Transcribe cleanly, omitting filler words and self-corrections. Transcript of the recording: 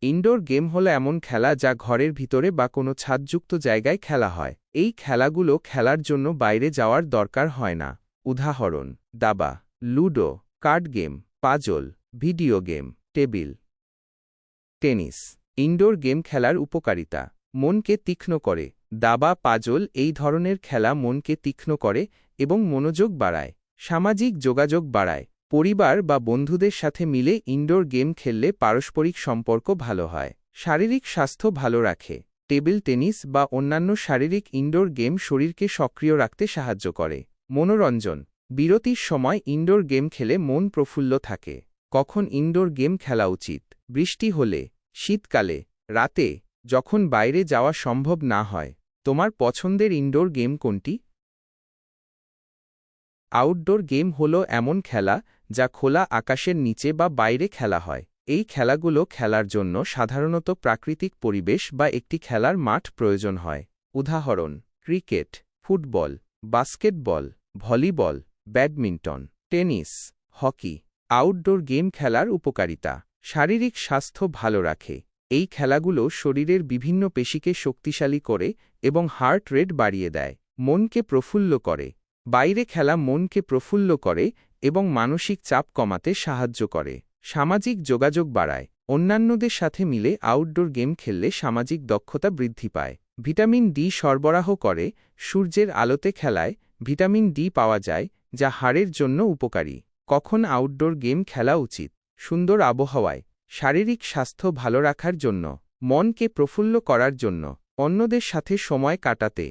Indoor game হলো এমন খেলা যা ঘরের ভিতরে বা কোনো ছাদযুক্ত জায়গায় খেলা হয়। এই খেলাগুলো খেলার জন্য বাইরে যাওয়ার দরকার হয় না। উদাহরণ: দাবা, ludo, card game, puzzle, video game, table tennis. Indoor game খেলার উপকারিতা: মনকে তীক্ষ্ণ করে। দাবা, পাজল এই ধরনের খেলা মনকে তীক্ষ্ণ করে এবং মনোযোগ বাড়ায়। সামাজিক যোগাযোগ বাড়ায়। পরিবার বা বন্ধুদের সাথে মিলে ইনডোর গেম খেললে পারস্পরিক সম্পর্ক ভালো হয়। শারীরিক স্বাস্থ্য ভালো রাখে। টেবিল টেনিস বা অন্যান্য শারীরিক ইনডোর গেম শরীরকে সক্রিয় রাখতে সাহায্য করে। মনোরঞ্জন: বিরতির সময় ইনডোর গেম খেলে মন প্রফুল্ল থাকে। কখন ইনডোর গেম খেলা উচিত? বৃষ্টি হলে, শীতকালে, রাতে, যখন বাইরে যাওয়া সম্ভব না হয়। তোমার পছন্দের ইনডোর গেম কোনটি? আউটডোর গেম হল এমন খেলা যা খোলা আকাশের নিচে বা বাইরে খেলা হয়। এই খেলাগুলো খেলার জন্য সাধারণত প্রাকৃতিক পরিবেশ বা একটি খেলার মাঠ প্রয়োজন হয়। উদাহরণ: cricket, football, basketball, volleyball, badminton, tennis, hockey. Outdoor game খেলার উপকারিতা: শারীরিক স্বাস্থ্য ভালো রাখে। এই খেলাগুলো শরীরের বিভিন্ন পেশিকে শক্তিশালী করে এবং হার্ট রেট বাড়িয়ে দেয়। মনকে প্রফুল্ল করে। বাইরে খেলা মনকে প্রফুল্ল করে এবং মানসিক চাপ কমাতে সাহায্য করে। সামাজিক যোগাযোগ বাড়ায়। অন্যান্যদের সাথে মিলে আউটডোর গেম খেললে সামাজিক দক্ষতা বৃদ্ধি পায়। ভিটামিন ডি সরবরাহ করে। সূর্যের আলোতে খেলায় ভিটামিন ডি পাওয়া যায়, যা হাড়ের জন্য উপকারী। কখন আউটডোর গেম খেলা উচিত? সুন্দর আবহাওয়ায়, শারীরিক স্বাস্থ্য ভালো রাখার জন্য, মনকে প্রফুল্ল করার জন্য, অন্যদের সাথে সময় কাটাতে।